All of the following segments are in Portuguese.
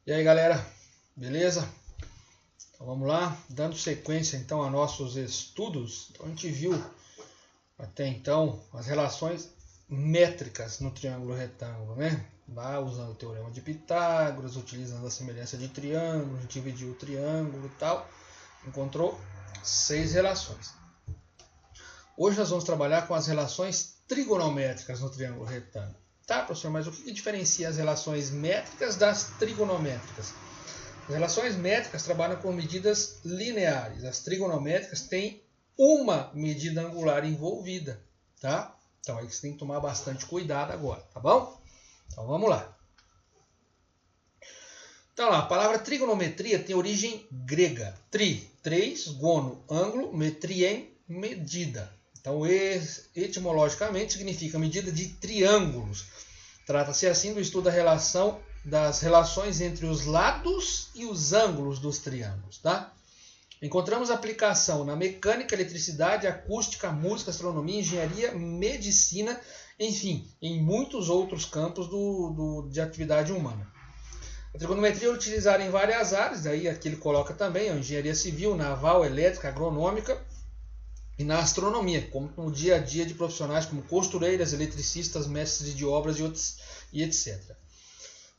E aí, galera, beleza? Então vamos lá, dando sequência então a nossos estudos. Então a gente viu até então as relações métricas no triângulo retângulo, né? Lá usando o teorema de Pitágoras, utilizando a semelhança de triângulo, a gente dividiu o triângulo e tal, encontrou 6 relações. Hoje nós vamos trabalhar com as relações trigonométricas no triângulo retângulo. Tá, professor, mas o que diferencia as relações métricas das trigonométricas? As relações métricas trabalham com medidas lineares. As trigonométricas têm uma medida angular envolvida, tá? Então aí você tem que tomar bastante cuidado agora, tá bom? Então vamos lá. Então lá, a palavra trigonometria tem origem grega. Tri, 3, gono, ângulo, metrien, medida. Então, etimologicamente, significa medida de triângulos. Trata-se assim do estudo das relações entre os lados e os ângulos dos triângulos. Tá? Encontramos aplicação na mecânica, eletricidade, acústica, música, astronomia, engenharia, medicina, enfim, em muitos outros campos de atividade humana. A trigonometria é utilizada em várias áreas, daí aqui ele coloca também a engenharia civil, naval, elétrica, agronômica, e na astronomia, como no dia a dia de profissionais como costureiras, eletricistas, mestres de obras e etc.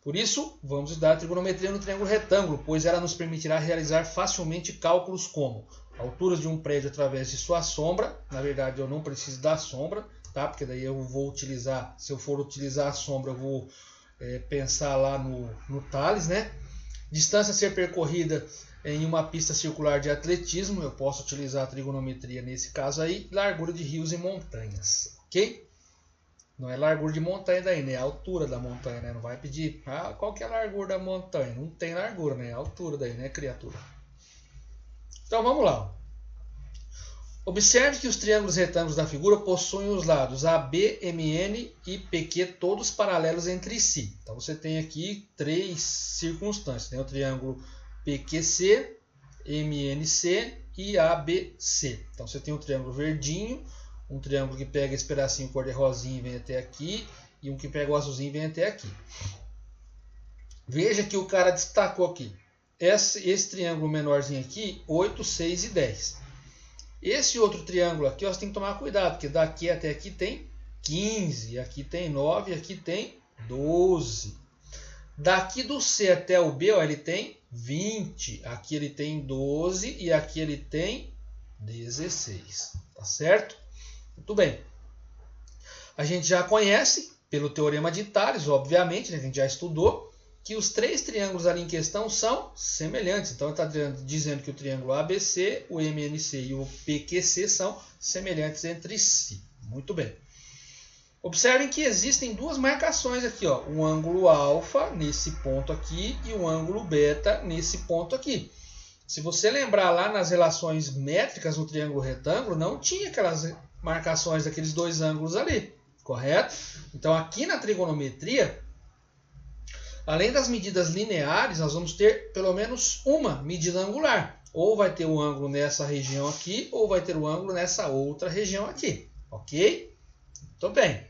Por isso, vamos estudar a trigonometria no triângulo retângulo, pois ela nos permitirá realizar facilmente cálculos como alturas de um prédio através de sua sombra. Na verdade, eu não preciso da sombra, tá? Porque daí eu vou utilizar, se eu for utilizar a sombra, eu vou pensar lá no Tales, né? Distância a ser percorrida em uma pista circular de atletismo, eu posso utilizar a trigonometria nesse caso aí, largura de rios e montanhas, ok? Não é largura de montanha daí, né? É a altura da montanha, né? Não vai pedir, qual que é a largura da montanha? Não tem largura, né? É a altura daí, né, criatura? Então vamos lá. Observe que os triângulos retângulos da figura possuem os lados AB, MN e PQ todos paralelos entre si. Então você tem aqui 3 circunstâncias, né? O triângulo PQC, MNC e ABC. Então você tem um triângulo verdinho, um triângulo que pega esse pedacinho cor de rosinha e vem até aqui, e um que pega o azulzinho e vem até aqui. Veja que o cara destacou aqui. Esse triângulo menorzinho aqui, 8, 6 e 10. Esse outro triângulo aqui, você tem que tomar cuidado, porque daqui até aqui tem 15, aqui tem 9, aqui tem 12. Daqui do C até o B, ó, ele tem 20, aqui ele tem 12 e aqui ele tem 16, tá certo? Muito bem. A gente já conhece, pelo teorema de Tales, obviamente, né, que a gente já estudou, que os 3 triângulos ali em questão são semelhantes. Então, ele está dizendo que o triângulo ABC, o MNC e o PQC são semelhantes entre si. Muito bem. Observem que existem 2 marcações aqui, ó, um ângulo alfa nesse ponto aqui e um ângulo beta nesse ponto aqui. Se você lembrar lá nas relações métricas no triângulo retângulo, não tinha aquelas marcações daqueles 2 ângulos ali, correto? Então aqui na trigonometria, além das medidas lineares, nós vamos ter pelo menos uma medida angular. Ou vai ter o ângulo nessa região aqui, ou vai ter o ângulo nessa outra região aqui, ok? Muito bem.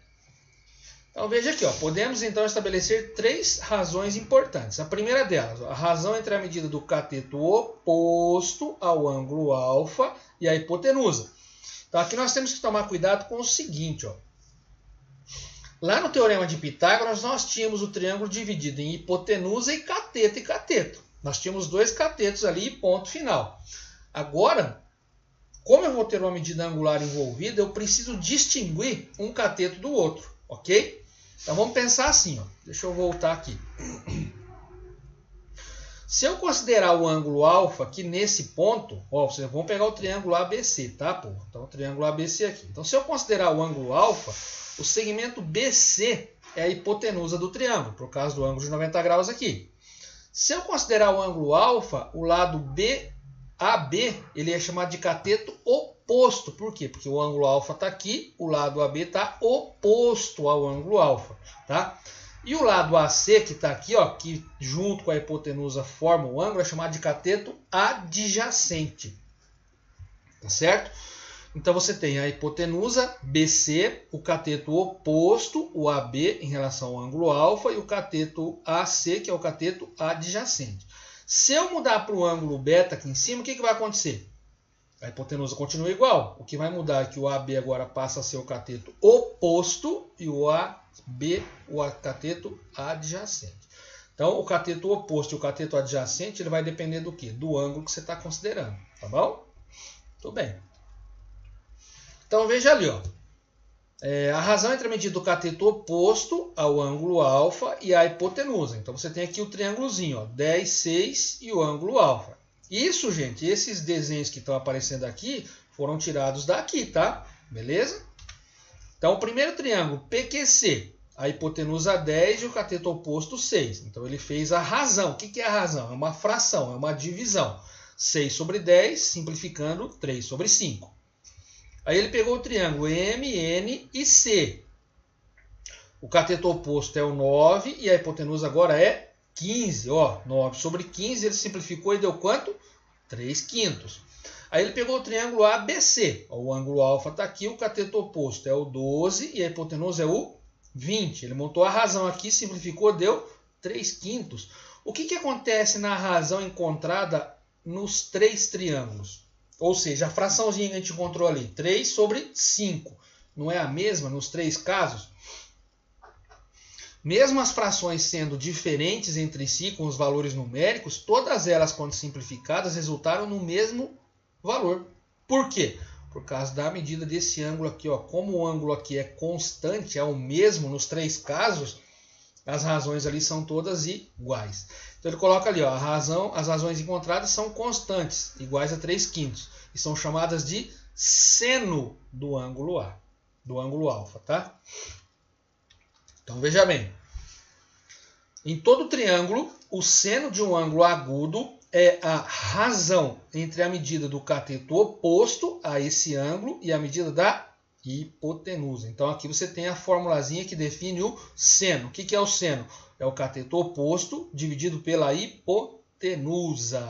Então veja aqui, ó, podemos então estabelecer 3 razões importantes. A primeira delas, a razão entre a medida do cateto oposto ao ângulo alfa e a hipotenusa. Então aqui nós temos que tomar cuidado com o seguinte, ó. Lá no teorema de Pitágoras nós tínhamos o triângulo dividido em hipotenusa e cateto. Nós tínhamos 2 catetos ali e ponto final. Agora, como eu vou ter uma medida angular envolvida, eu preciso distinguir um cateto do outro, ok? Então vamos pensar assim, ó. Deixa eu voltar aqui. Se eu considerar o ângulo alfa aqui nesse ponto, ó, vocês vão pegar o triângulo ABC, tá, pô? Então o triângulo ABC aqui. Então se eu considerar o ângulo alfa, o segmento BC é a hipotenusa do triângulo, por causa do ângulo de 90 graus aqui. Se eu considerar o ângulo alfa, o lado AB, ele é chamado de cateto oposto. Por quê? Porque o ângulo alfa está aqui, o lado AB está oposto ao ângulo alfa, tá? E o lado AC, que está aqui, ó, que junto com a hipotenusa forma o ângulo, é chamado de cateto adjacente. Tá certo? Então você tem a hipotenusa BC, o cateto oposto, o AB, em relação ao ângulo alfa, e o cateto AC, que é o cateto adjacente. Se eu mudar para o ângulo beta aqui em cima, o que vai acontecer? A hipotenusa continua igual. O que vai mudar é que o AB agora passa a ser o cateto oposto e o AB o cateto adjacente. Então, o cateto oposto e o cateto adjacente ele vai depender do quê? Do ângulo que você está considerando. Tá bom? Tudo bem. Então, veja ali, ó. A razão entre a medida do cateto oposto ao ângulo alfa e a hipotenusa. Então, você tem aqui o triângulozinho, ó, 10, 6 e o ângulo alfa. Isso, gente, esses desenhos que estão aparecendo aqui foram tirados daqui, tá? Beleza? Então, o primeiro triângulo, PQC, a hipotenusa 10 e o cateto oposto 6. Então, ele fez a razão. O que é a razão? É uma fração, é uma divisão. 6 sobre 10, simplificando, 3 sobre 5. Aí ele pegou o triângulo MN e C. O cateto oposto é o 9 e a hipotenusa agora é 15. Ó, 9 sobre 15, ele simplificou e deu quanto? 3/5. Aí ele pegou o triângulo ABC. Ó, o ângulo alfa está aqui, o cateto oposto é o 12 e a hipotenusa é o 20. Ele montou a razão aqui, simplificou, deu 3/5. O que acontece na razão encontrada nos três triângulos? Ou seja, a fraçãozinha que a gente encontrou ali, 3 sobre 5. Não é a mesma nos três casos? Mesmo as frações sendo diferentes entre si com os valores numéricos, todas elas, quando simplificadas, resultaram no mesmo valor. Por quê? Por causa da medida desse ângulo aqui. Ó. Como o ângulo aqui é constante, é o mesmo nos três casos, as razões ali são todas iguais. Então ele coloca ali, ó, as razões encontradas são constantes, iguais a 3/5. E são chamadas de seno do ângulo A, do ângulo alfa, tá? Então veja bem. Em todo triângulo, o seno de um ângulo agudo é a razão entre a medida do cateto oposto a esse ângulo e a medida da hipotenusa. Então aqui você tem a formulazinha que define o seno. O que é o seno? É o cateto oposto dividido pela hipotenusa.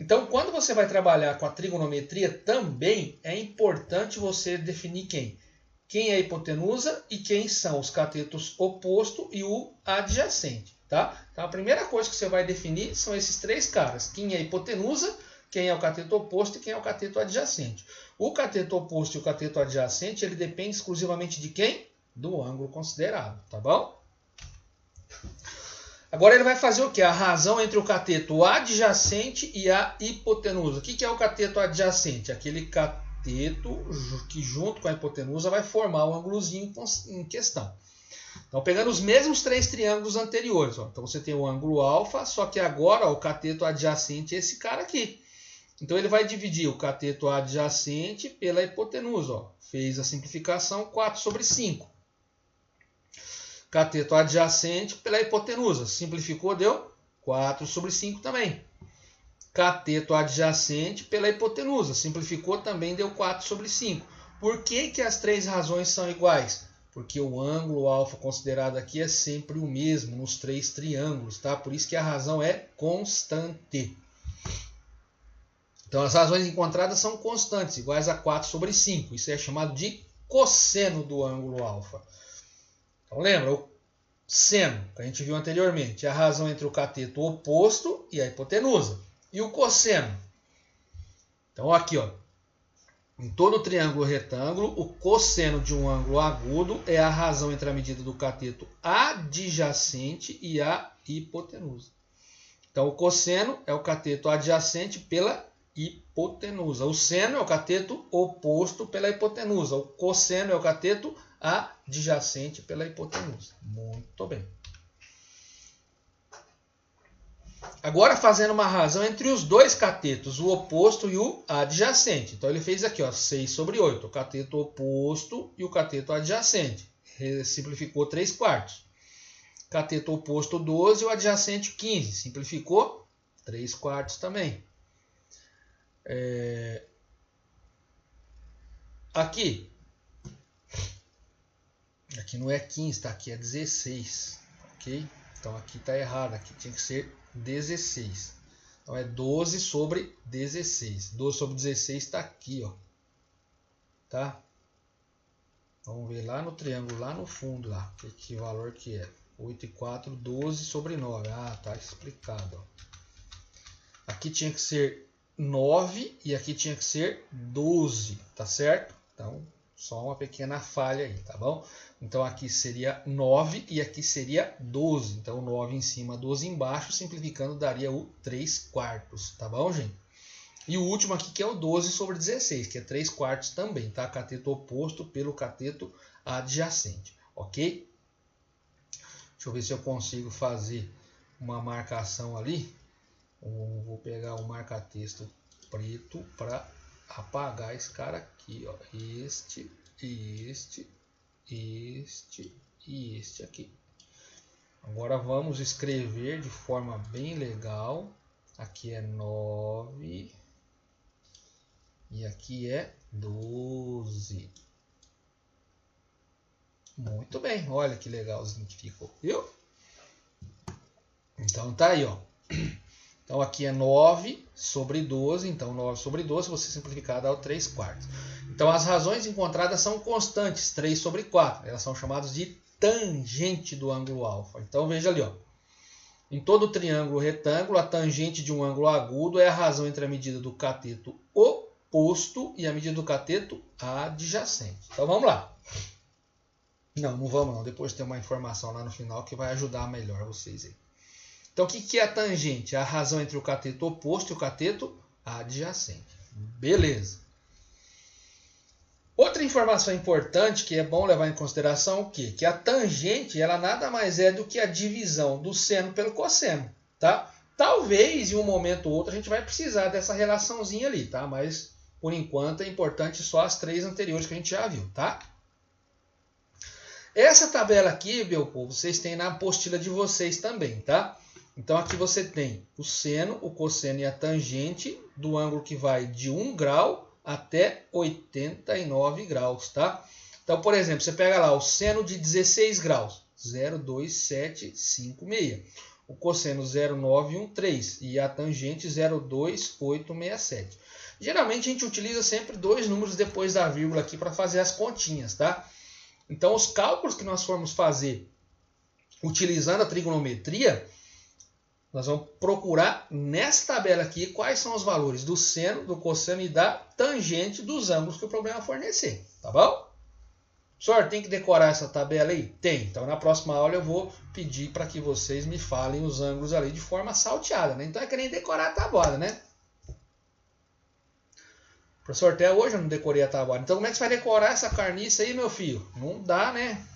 Então, quando você vai trabalhar com a trigonometria, também é importante você definir quem? Quem é a hipotenusa e quem são os catetos oposto e o adjacente. Tá? Então, a primeira coisa que você vai definir são esses três caras. Quem é a hipotenusa, quem é o cateto oposto e quem é o cateto adjacente. O cateto oposto e o cateto adjacente, ele depende exclusivamente de quem? Do ângulo considerado, tá bom? Agora ele vai fazer o quê? A razão entre o cateto adjacente e a hipotenusa. O que é o cateto adjacente? Aquele cateto que junto com a hipotenusa vai formar o ângulozinho em questão. Então, pegando os mesmos três triângulos anteriores. Ó. Então, você tem o ângulo alfa, só que agora ó, o cateto adjacente é esse cara aqui. Então, ele vai dividir o cateto adjacente pela hipotenusa. Ó. Fez a simplificação, 4 sobre 5. Cateto adjacente pela hipotenusa. Simplificou, deu 4 sobre 5 também. Cateto adjacente pela hipotenusa. Simplificou, também deu 4 sobre 5. Por que as três razões são iguais? Porque o ângulo alfa considerado aqui é sempre o mesmo nos três triângulos, tá? Por isso que a razão é constante. Então, as razões encontradas são constantes, iguais a 4 sobre 5. Isso é chamado de cosseno do ângulo alfa. Então, lembra, o seno, que a gente viu anteriormente, é a razão entre o cateto oposto e a hipotenusa. E o cosseno? Então, aqui, ó. Em todo triângulo retângulo, o cosseno de um ângulo agudo é a razão entre a medida do cateto adjacente e a hipotenusa. Então, o cosseno é o cateto adjacente pela hipotenusa. O seno é o cateto oposto pela hipotenusa. O cosseno é o cateto adjacente pela hipotenusa. Muito bem. Agora fazendo uma razão entre os dois catetos, o oposto e o adjacente. Então ele fez aqui, ó, 6 sobre 8, o cateto oposto e o cateto adjacente. Simplificou 3/4. Cateto oposto 12 e o adjacente 15. Simplificou 3/4 também. Aqui não é 15, tá? Aqui é 16, ok? Então aqui está errado, aqui tinha que ser 16. Então é 12 sobre 16. 12 sobre 16 está aqui, ó. tá? Vamos ver lá no triângulo, lá no fundo, lá, que valor que é. 8 e 4, 12 sobre 9. Ah, tá explicado. Ó. Aqui tinha que ser 9 e aqui tinha que ser 12, tá certo? Então, só uma pequena falha aí, tá bom? Então, aqui seria 9 e aqui seria 12. Então, 9 em cima, 12 embaixo, simplificando, daria o 3/4, tá bom, gente? E o último aqui que é o 12 sobre 16, que é 3/4 também, tá? Cateto oposto pelo cateto adjacente, ok? Deixa eu ver se eu consigo fazer uma marcação ali. Vou pegar o marca-texto preto para apagar esse cara aqui, ó. Este e este aqui. Agora vamos escrever de forma bem legal. Aqui é 9 e aqui é 12. Muito bem, olha que legalzinho que ficou, viu? Então tá aí, ó. Então aqui é 9 sobre 12, então 9 sobre 12, se você simplificar dá o 3/4. Então as razões encontradas são constantes, 3 sobre 4. Elas são chamadas de tangente do ângulo alfa. Então veja ali, ó. Em todo triângulo retângulo, a tangente de um ângulo agudo é a razão entre a medida do cateto oposto e a medida do cateto adjacente. Então vamos lá. Não vamos não. Depois tem uma informação lá no final que vai ajudar melhor vocês aí. Então o que é a tangente? É a razão entre o cateto oposto e o cateto adjacente. Beleza. Outra informação importante que é bom levar em consideração o quê? Que a tangente ela nada mais é do que a divisão do seno pelo cosseno, tá? Talvez em um momento ou outro a gente vai precisar dessa relaçãozinha ali, tá? Mas por enquanto é importante só as 3 anteriores que a gente já viu, tá? Essa tabela aqui, meu povo, vocês têm na apostila de vocês também, tá? Então aqui você tem o seno, o cosseno e a tangente do ângulo que vai de 1 grau até 89 graus, tá? Então, por exemplo, você pega lá o seno de 16 graus, 0,2756. O cosseno 0,913 e a tangente 0,2867. Geralmente a gente utiliza sempre 2 números depois da vírgula aqui para fazer as continhas, tá? Então, os cálculos que nós formos fazer utilizando a trigonometria, nós vamos procurar nessa tabela aqui quais são os valores do seno, do cosseno e da tangente dos ângulos que o problema fornecer, tá bom? Professor, tem que decorar essa tabela aí? Tem. Então, na próxima aula eu vou pedir para que vocês me falem os ângulos ali de forma salteada, né? Então, é que nem decorar a tabuada, né? Professor, até hoje eu não decorei a tabuada. Então, como é que você vai decorar essa carniça aí, meu filho? Não dá, né?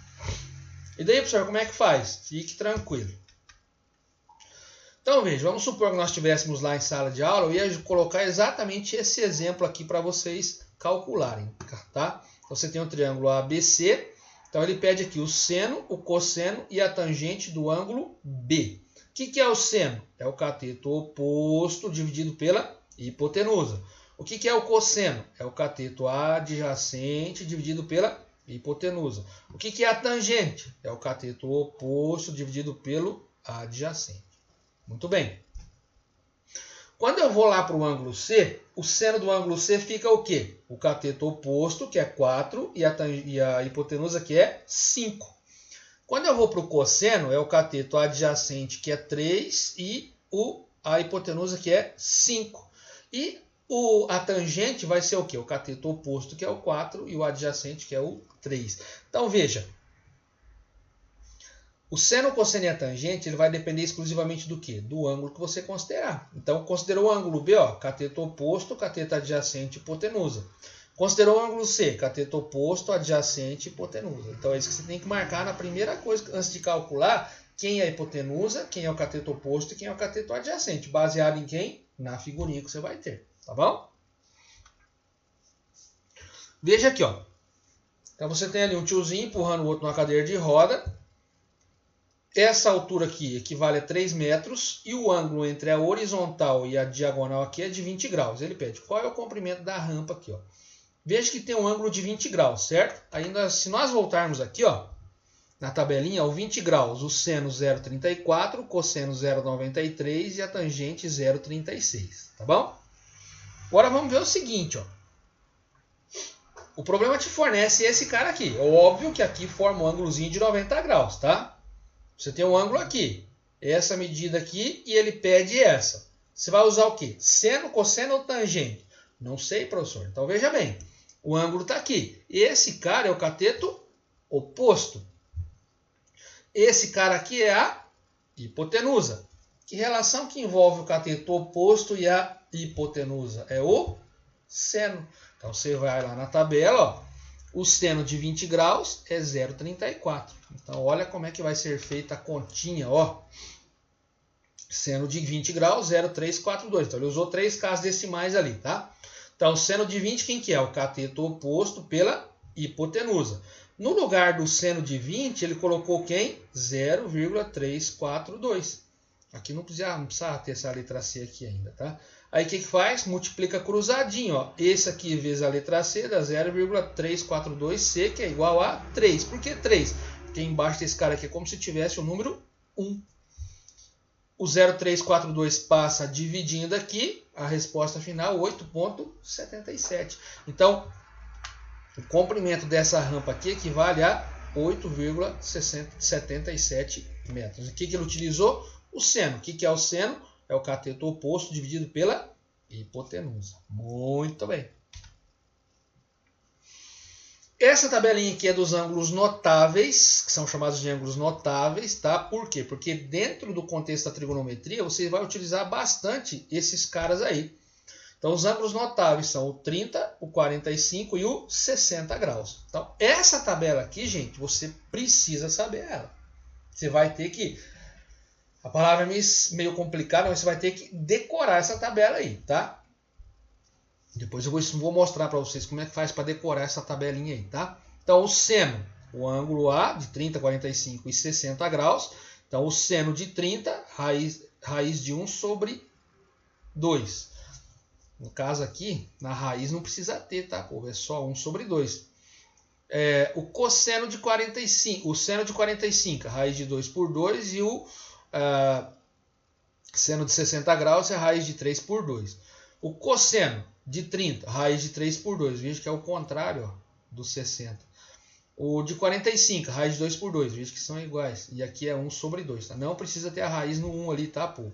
E daí, professor, como é que faz? Fique tranquilo. Então, veja, vamos supor que nós estivéssemos lá em sala de aula, eu ia colocar exatamente esse exemplo aqui para vocês calcularem, tá? Você tem o triângulo ABC, então ele pede aqui o seno, o cosseno e a tangente do ângulo B. O que é o seno? É o cateto oposto dividido pela hipotenusa. O que é o cosseno? É o cateto adjacente dividido pela hipotenusa. O que é a tangente? É o cateto oposto dividido pelo adjacente. Muito bem. Quando eu vou lá para o ângulo C, o seno do ângulo C fica o quê? O cateto oposto, que é 4, e a hipotenusa, que é 5. Quando eu vou para o cosseno, é o cateto adjacente, que é 3, e a hipotenusa, que é 5. E a tangente vai ser o quê? O cateto oposto, que é o 4, e o adjacente, que é o 3. Então, veja. O seno, o cosseno e a tangente ele vai depender exclusivamente do quê? Do ângulo que você considerar. Então, considerou o ângulo B, ó, cateto oposto, cateto adjacente, hipotenusa. Considerou o ângulo C, cateto oposto, adjacente, hipotenusa. Então, é isso que você tem que marcar na primeira coisa, antes de calcular quem é a hipotenusa, quem é o cateto oposto e quem é o cateto adjacente. Baseado em quem? Na figurinha que você vai ter. Tá bom? Veja aqui, ó. Então, você tem ali um tiozinho empurrando o outro numa cadeira de roda. Essa altura aqui equivale a 3 metros e o ângulo entre a horizontal e a diagonal aqui é de 20 graus. Ele pede qual é o comprimento da rampa aqui, ó. Veja que tem um ângulo de 20 graus, certo? Ainda, se nós voltarmos aqui, ó, na tabelinha, o 20 graus, o seno 0,34, o cosseno 0,93 e a tangente 0,36, tá bom? Agora vamos ver o seguinte, ó. O problema te fornece esse cara aqui. É óbvio que aqui forma um ângulozinho de 90 graus, tá? Você tem um ângulo aqui, essa medida aqui, e ele pede essa. Você vai usar o quê? Seno, cosseno ou tangente? Não sei, professor. Então veja bem, o ângulo está aqui. Esse cara é o cateto oposto. Esse cara aqui é a hipotenusa. Que relação que envolve o cateto oposto e a hipotenusa? É o seno. Então você vai lá na tabela, ó, o seno de 20 graus é 0,34. Então olha como é que vai ser feita a continha, ó. Seno de 20 graus, 0,342. Então ele usou 3 casas decimais ali, tá? Então seno de 20 quem que é? O cateto oposto pela hipotenusa. No lugar do seno de 20, ele colocou quem? 0,342. Aqui não precisa ter essa letra C aqui ainda, tá? Aí o que faz? Multiplica cruzadinho, ó. Esse aqui vezes a letra C dá 0,342C, que é igual a 3. Por que 3? Porque embaixo desse cara aqui é como se tivesse o número 1. O 0,342 passa dividindo aqui, a resposta final 8,77. Então, o comprimento dessa rampa aqui equivale a 8,77 metros. O que ele utilizou? O seno. O que é o seno? É o cateto oposto dividido pela hipotenusa. Muito bem. Essa tabelinha aqui é dos ângulos notáveis, que são chamados de ângulos notáveis, tá? Por quê? Porque dentro do contexto da trigonometria, você vai utilizar bastante esses caras aí. Então, os ângulos notáveis são o 30, o 45 e o 60 graus. Então, essa tabela aqui, gente, você precisa saber ela. Você vai ter que... A palavra é meio complicada, mas você vai ter que decorar essa tabela aí, tá? Depois eu vou mostrar para vocês como é que faz para decorar essa tabelinha aí, tá? Então, o seno, o ângulo A de 30, 45 e 60 graus. Então, o seno de 30, raiz de 1 sobre 2. No caso aqui, na raiz não precisa ter, tá, povo? É só 1 sobre 2. O cosseno de 45, o seno de 45, raiz de 2 por 2, e o seno de 60 graus é raiz de 3 por 2. O cosseno de 30, raiz de 3 por 2. Veja que é o contrário, ó, do 60. O de 45, raiz de 2 por 2. Veja que são iguais. E aqui é 1 sobre 2. Tá? Não precisa ter a raiz no 1 ali, tá, povo?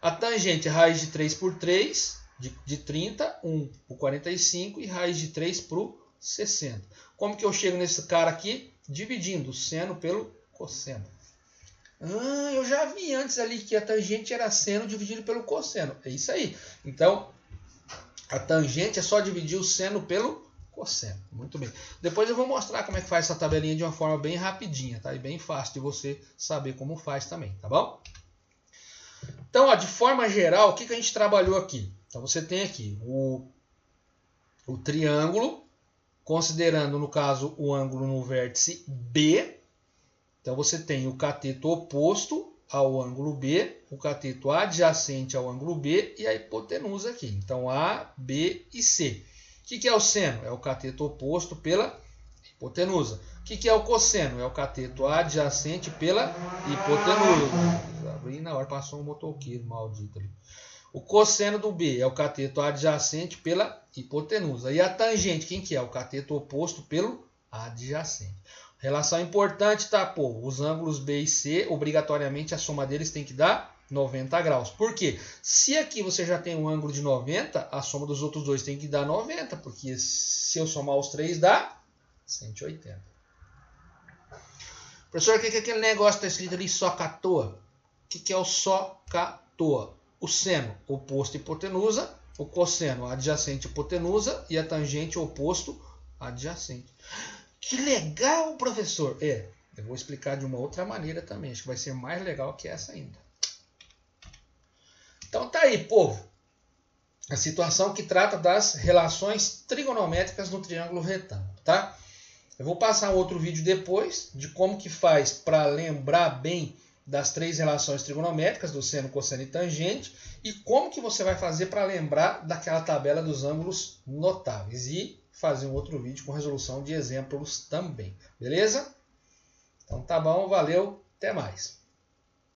A tangente é raiz de 3 por 3, de 30, 1 por 45 e raiz de 3 por 60. Como que eu chego nesse cara aqui? Dividindo o seno pelo cosseno. Eu já vi antes ali que a tangente era seno dividido pelo cosseno. É isso aí. Então, a tangente é só dividir o seno pelo cosseno. Muito bem. Depois eu vou mostrar como é que faz essa tabelinha de uma forma bem rapidinha, tá? E bem fácil de você saber como faz também, tá bom? Então, ó, de forma geral, o que a gente trabalhou aqui? Então, você tem aqui o triângulo, considerando, no caso, o ângulo no vértice B. Então, você tem o cateto oposto ao ângulo B, o cateto adjacente ao ângulo B e a hipotenusa aqui. Então, A, B e C. O que é o seno? É o cateto oposto pela hipotenusa. O que é o cosseno? É o cateto adjacente pela hipotenusa. Abri na hora, passou um motoqueiro maldito ali. O cosseno do B é o cateto adjacente pela hipotenusa. E a tangente, quem que é? O cateto oposto pelo adjacente. Relação importante, tá, pô? Os ângulos B e C, obrigatoriamente a soma deles tem que dar 90 graus. Por quê? Se aqui você já tem um ângulo de 90, a soma dos outros dois tem que dar 90, porque se eu somar os três dá 180. Professor, o que é aquele negócio que está escrito ali, socatoa? O que é o socatoa? O seno oposto hipotenusa, o cosseno adjacente hipotenusa e a tangente oposto adjacente. Que legal, professor! Eu vou explicar de uma outra maneira também. Acho que vai ser mais legal que essa ainda. Então tá aí, povo. A situação que trata das relações trigonométricas no triângulo retângulo, tá? Eu vou passar um outro vídeo depois de como que faz para lembrar bem das 3 relações trigonométricas, do seno, cosseno e tangente, e como que você vai fazer para lembrar daquela tabela dos ângulos notáveis. E fazer um outro vídeo com resolução de exemplos também. Beleza? Então tá bom, valeu, até mais.